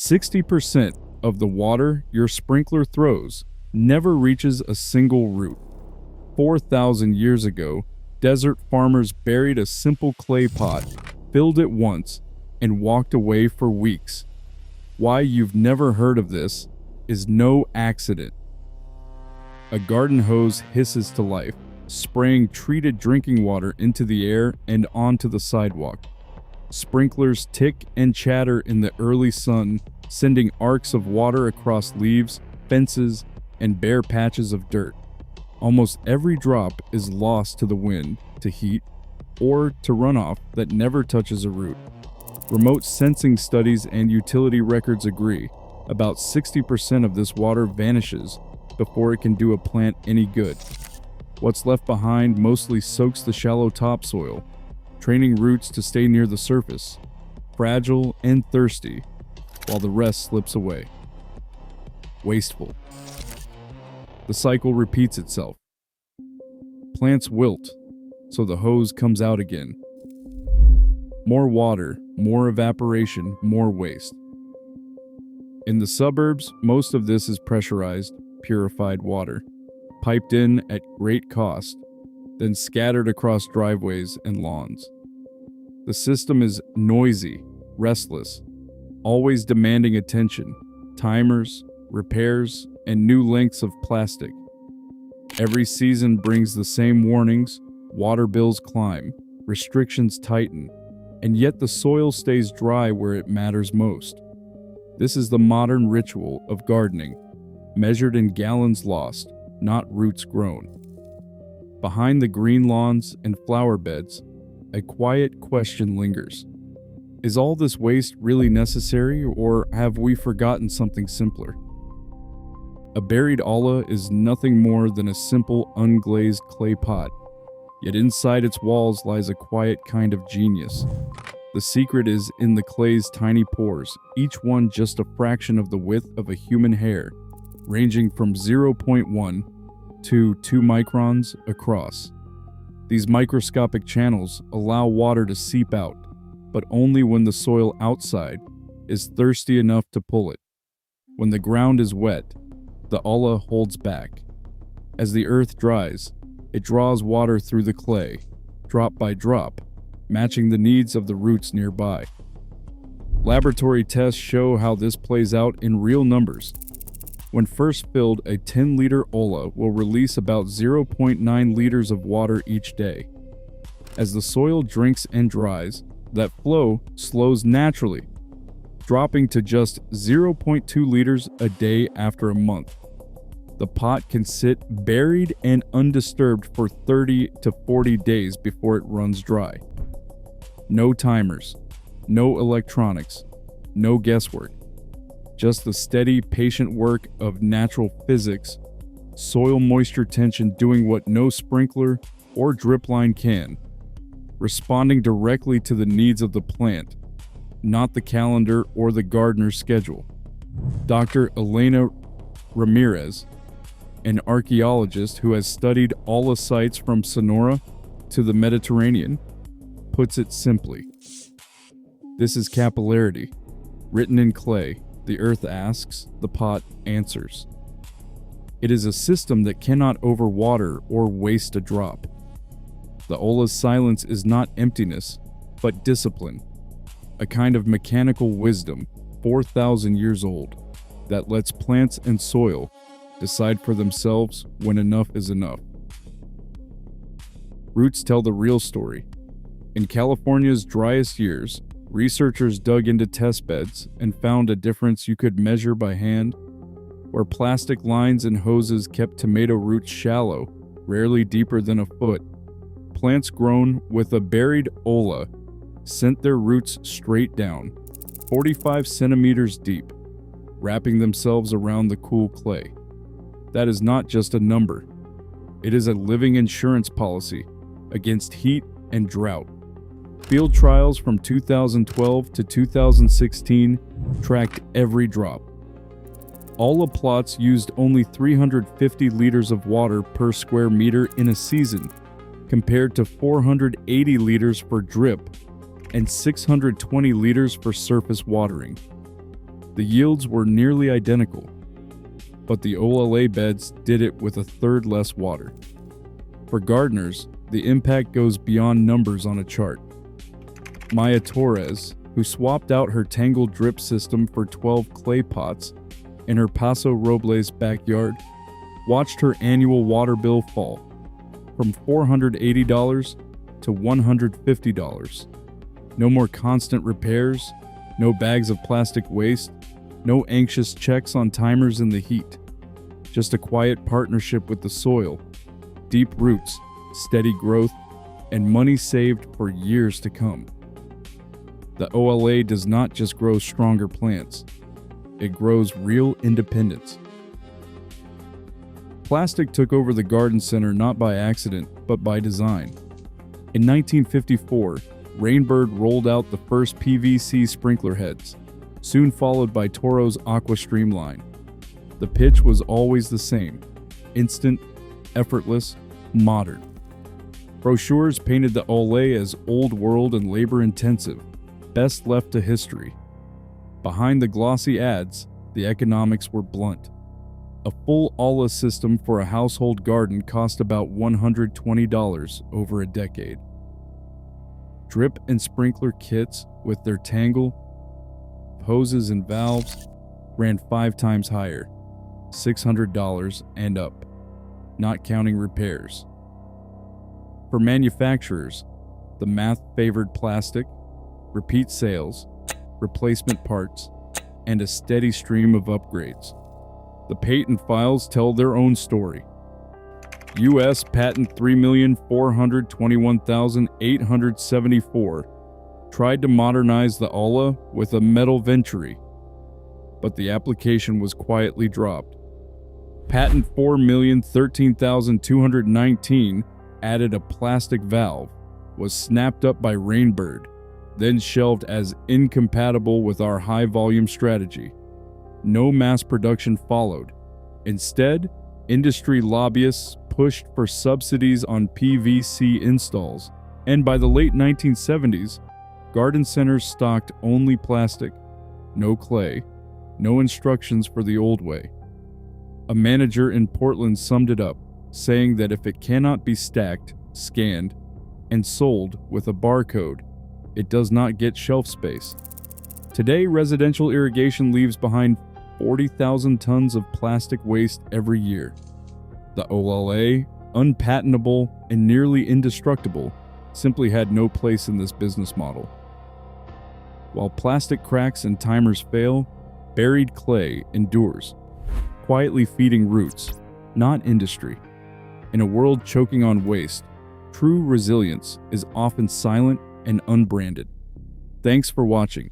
60% of the water your sprinkler throws never reaches a single root. 4,000 years ago, desert farmers buried a simple clay pot, filled it once, and walked away for weeks. Why you've never heard of this is no accident. A garden hose hisses to life, spraying treated drinking water into the air and onto the sidewalk. Sprinklers tick and chatter in the early sun, sending arcs of water across leaves, fences, and bare patches of dirt. Almost every drop is lost to the wind, to heat, or to runoff that never touches a root. Remote sensing studies and utility records agree. About 60% of this water vanishes before it can do a plant any good. What's left behind mostly soaks the shallow topsoil, training roots to stay near the surface, fragile and thirsty, while the rest slips away. Wasteful. The cycle repeats itself. Plants wilt, so the hose comes out again. More water, more evaporation, more waste. In the suburbs, most of this is pressurized, purified water, piped in at great cost, then scattered across driveways and lawns. The system is noisy, restless, always demanding attention, timers, repairs, and new lengths of plastic. Every season brings the same warnings: water bills climb, restrictions tighten, and yet the soil stays dry where it matters most. This is the modern ritual of gardening, measured in gallons lost, not roots grown. Behind the green lawns and flower beds, a quiet question lingers. Is all this waste really necessary, or have we forgotten something simpler? A buried olla is nothing more than a simple unglazed clay pot, yet inside its walls lies a quiet kind of genius. The secret is in the clay's tiny pores, each one just a fraction of the width of a human hair, ranging from 0.1 to 2 microns across. These microscopic channels allow water to seep out, but only when the soil outside is thirsty enough to pull it. When the ground is wet, the olla holds back. As the earth dries, it draws water through the clay, drop by drop, matching the needs of the roots nearby. Laboratory tests show how this plays out in real numbers. When first filled, a 10-liter olla will release about 0.9 liters of water each day. As the soil drinks and dries, that flow slows naturally, dropping to just 0.2 liters a day after a month. The pot can sit buried and undisturbed for 30 to 40 days before it runs dry. No timers, no electronics, no guesswork. Just the steady, patient work of natural physics, soil moisture tension doing what no sprinkler or drip line can, responding directly to the needs of the plant, not the calendar or the gardener's schedule. Dr. Elena Ramirez, an archaeologist who has studied olla sites from Sonora to the Mediterranean, puts it simply. This is capillarity, written in clay. The earth asks, the pot answers. It is a system that cannot overwater or waste a drop. The olla's silence is not emptiness, but discipline, a kind of mechanical wisdom 4,000 years old that lets plants and soil decide for themselves when enough is enough. Roots tell the real story. In California's driest years, researchers dug into test beds and found a difference you could measure by hand. Where plastic lines and hoses kept tomato roots shallow, rarely deeper than a foot, plants grown with a buried olla sent their roots straight down, 45 centimeters deep, wrapping themselves around the cool clay. That is not just a number. It is a living insurance policy against heat and drought. Field trials from 2012 to 2016 tracked every drop. Olla plots used only 350 liters of water per square meter in a season, compared to 480 liters for drip and 620 liters for surface watering. The yields were nearly identical, but the OLA beds did it with a third less water. For gardeners, the impact goes beyond numbers on a chart. Maya Torres, who swapped out her Tangle drip system for 12 clay pots in her Paso Robles backyard, watched her annual water bill fall from $480 to $150. No more constant repairs, no bags of plastic waste, no anxious checks on timers in the heat. Just a quiet partnership with the soil, deep roots, steady growth, and money saved for years to come. The OLA does not just grow stronger plants, it grows real independence. Plastic took over the garden center not by accident, but by design. In 1954, Rainbird rolled out the first PVC sprinkler heads, soon followed by Toro's AquaStream line. The pitch was always the same: instant, effortless, modern. Brochures painted the Olay as old world and labor-intensive, best left to history. Behind the glossy ads, the economics were blunt. A full Ola system for a household garden cost about $120 over a decade. Drip and sprinkler kits with their tangle, hoses and valves ran 5 times higher, $600 and up, not counting repairs. For manufacturers, the math favored plastic, repeat sales, replacement parts, and a steady stream of upgrades. The patent files tell their own story. U.S. Patent 3,421,874 tried to modernize the Ola with a metal venturi, but the application was quietly dropped. Patent 4,013,219 added a plastic valve, was snapped up by Rainbird, then shelved as incompatible with our high-volume strategy. No mass production followed. Instead, industry lobbyists pushed for subsidies on PVC installs, and by the late 1970s, garden centers stocked only plastic, no clay, no instructions for the old way. A manager in Portland summed it up, saying that if it cannot be stacked, scanned, and sold with a barcode, it does not get shelf space. Today, residential irrigation leaves behind 40,000 tons of plastic waste every year. The OLA, unpatentable and nearly indestructible, simply had no place in this business model. While plastic cracks and timers fail, buried clay endures, quietly feeding roots, not industry. In a world choking on waste, true resilience is often silent and unbranded. Thanks for watching.